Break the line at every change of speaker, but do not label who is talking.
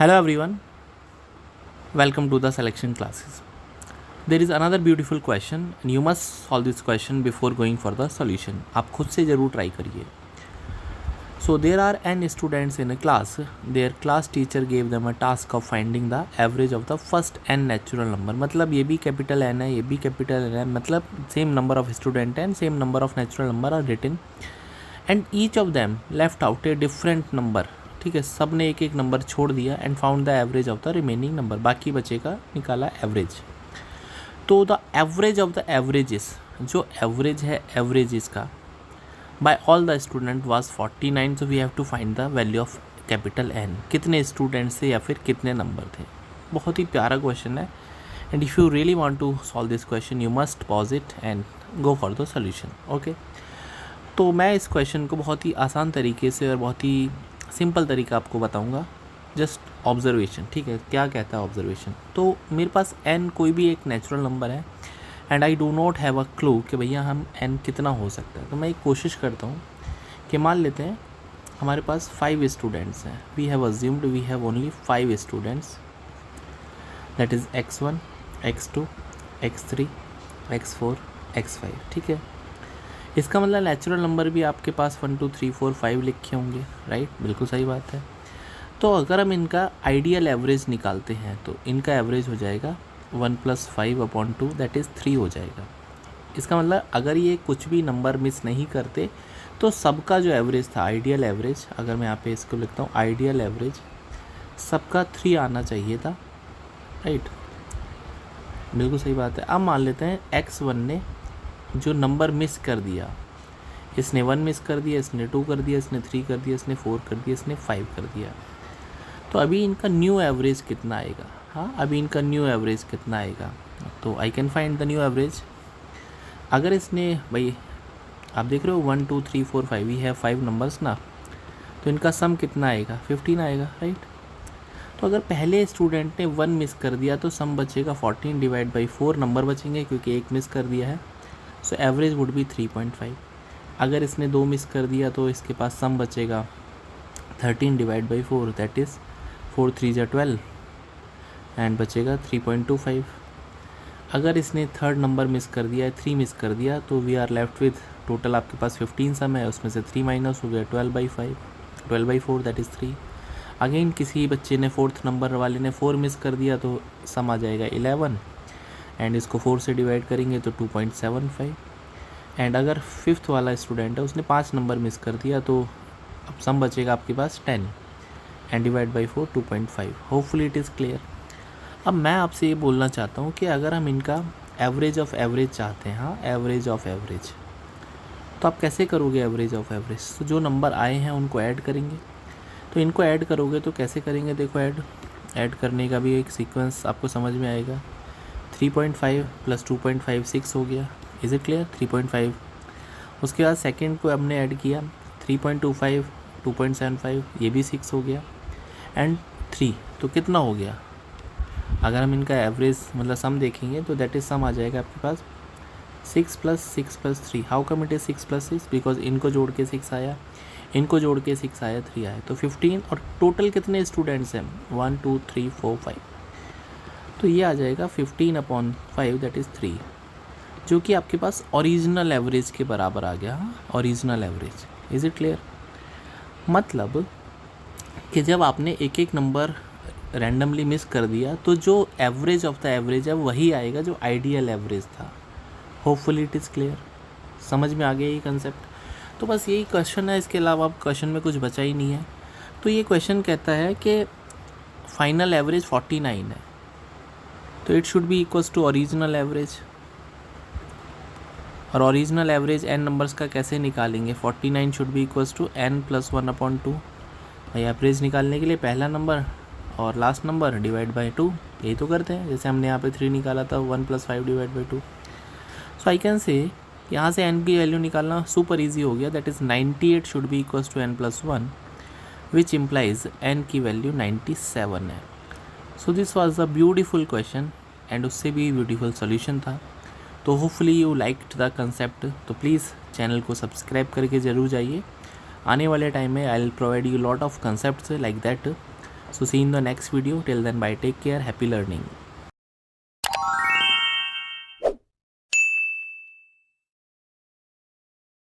Hello everyone, welcome to the selection classes. There is another beautiful question and you must solve this question before going for the solution. आप खुद से ज़रूर try करिए. So there are n students in a class. Their class teacher gave them a task of finding the average of the first n natural number. मतलब ये भी capital n है, ये भी कैपिटल n है, मतलब same number of student and same number of natural number are written and each of them left out a different number. ठीक है, सब ने एक एक नंबर छोड़ दिया and found the average of the remaining number, बाकी बचे का निकाला एवरेज. तो the average of the averages, जो एवरेज है एवरेजेस का by all the student was 49. So we have to find the value of capital N. कितने students थे या फिर कितने नंबर थे. बहुत ही प्यारा क्वेश्चन है and if you really want to solve this question you must pause it and go for the solution. Okay, तो मैं इस क्वेश्चन को बहुत ही आसान तरीके से और बहुत ही सिंपल तरीका आपको बताऊंगा. Just observation. ठीक है, क्या कहता है ऑब्जर्वेशन. तो मेरे पास n कोई भी एक नेचुरल नंबर है and I do not have a clue कि भैया हम n कितना हो सकता है. तो मैं एक कोशिश करता हूँ कि मान लेते हैं हमारे पास 5 स्टूडेंट्स हैं. We have assumed we have only 5 students, that is x1, x2, x3, x4, x5. ठीक है, इसका मतलब नेचुरल नंबर भी आपके पास 1 2 3 4 5 लिखे होंगे. राइट, बिल्कुल सही बात है. तो अगर हम इनका आइडियल एवरेज निकालते हैं तो इनका एवरेज हो जाएगा 1 + 5/2, दैट इज़ 3 हो जाएगा. इसका मतलब अगर ये कुछ भी नंबर मिस नहीं करते तो सबका जो एवरेज था, आइडियल एवरेज, अगर मैं यहाँ पे इसको लिखता हूँ आइडियल एवरेज, सबका 3 आना चाहिए था. राइट, बिल्कुल सही बात है. अब मान लेते हैं x1 ने जो नंबर मिस कर दिया, इसने 1 मिस कर दिया, इसने 2 कर दिया, इसने 3 कर दिया, इसने 4 कर दिया, इसने 5 कर दिया. तो अभी इनका न्यू एवरेज कितना आएगा. हाँ, अभी इनका न्यू एवरेज कितना आएगा. तो I can find the new average. अगर इसने, भाई आप देख रहे हो 1 2 3 4 5, वी हैव 5 नंबर्स ना, तो इनका सम कितना आएगा, 15 आएगा. राइट, तो अगर पहले स्टूडेंट ने 1 मिस कर दिया तो सम बचेगा 14 डिवाइड बाई 4 नंबर बचेंगे क्योंकि एक मिस कर दिया है. So average would be 3.5. अगर इसने 2 मिस कर दिया तो इसके पास सम बचेगा 13 divide by 4, that is 4 3 = 12 and बचेगा 3.25. अगर इसने थर्ड नंबर मिस कर दिया है, 3 मिस कर दिया, तो we are left with total आपके पास 15 सम है, उसमें से 3 माइनस हो गया 12/4, दैट इज़ 3. अगेन किसी बच्चे ने, फोर्थ नंबर वाले ने 4 मिस कर दिया तो सम आ जाएगा 11 एंड इसको 4 से डिवाइड करेंगे तो 2.75. एंड अगर फिफ्थ वाला स्टूडेंट है, उसने 5 नंबर मिस कर दिया तो अब सम बचेगा आपके पास 10 and divide by 4 2.5. Hopefully it is clear. अब मैं आपसे ये बोलना चाहता हूँ कि अगर हम इनका एवरेज ऑफ एवरेज चाहते हैं, हाँ एवरेज ऑफ एवरेज, तो आप कैसे करोगे एवरेज ऑफ एवरेज. तो जो नंबर आए हैं उनको ऐड करेंगे. तो इनको ऐड करोगे तो कैसे करेंगे, देखो ऐड करने का भी एक सीक्वेंस आपको समझ में आएगा. 3.5 + 2.5 6 हो गया. Is it clear. 3.5, उसके बाद सेकंड को हमने ऐड किया 3.25 2.75, ये भी 6 हो गया एंड 3, तो कितना हो गया. अगर हम इनका एवरेज मतलब सम देखेंगे तो दैट इज़ सम आ जाएगा आपके पास 6 + 6 + 3. How come it is 6 + 6, because इनको जोड़ के 6 आया, इनको जोड़ के 6 आया, 3 आया, तो 15. और टोटल कितने स्टूडेंट्स हैं, 1 2 3 4 5, तो ये आ जाएगा 15/5, दैट इज़ 3, जो कि आपके पास ओरिजिनल एवरेज के बराबर आ गया. Original average. Is it clear. मतलब कि जब आपने एक एक नंबर रैंडमली मिस कर दिया तो जो एवरेज ऑफ द एवरेज है वही आएगा जो आइडियल एवरेज था. Hopefully it is clear. समझ में आ गया ये कंसेप्ट. तो बस यही क्वेश्चन है, इसके अलावा अब क्वेश्चन में कुछ बचा ही नहीं है. तो ये क्वेश्चन कहता है कि फाइनल एवरेज 49 है, तो it should be equals to original average. और ओरिजिनल एवरेज n नंबर्स का कैसे निकालेंगे, 49 should be equals to n + 1/2. भाई एवरेज निकालने के लिए पहला नंबर और लास्ट नंबर डिवाइड बाई 2, यही तो करते हैं. जैसे हमने यहाँ पे 3 निकाला था, 1 + 5 divide by 2. So I can say यहाँ से n की वैल्यू निकालना सुपर ईजी हो गया. That is 98 should be equals to n + 1, which implies n की वैल्यू 97 है. So this was the beautiful question and उससे भी ब्यूटीफुल सोल्यूशन था. तो hopefully you liked the concept. तो प्लीज़ चैनल को सब्सक्राइब करके ज़रूर जाइए. आने वाले टाइम में I will provide you lot of concepts like that. So see you in the next video. Till then, bye, take care, happy learning.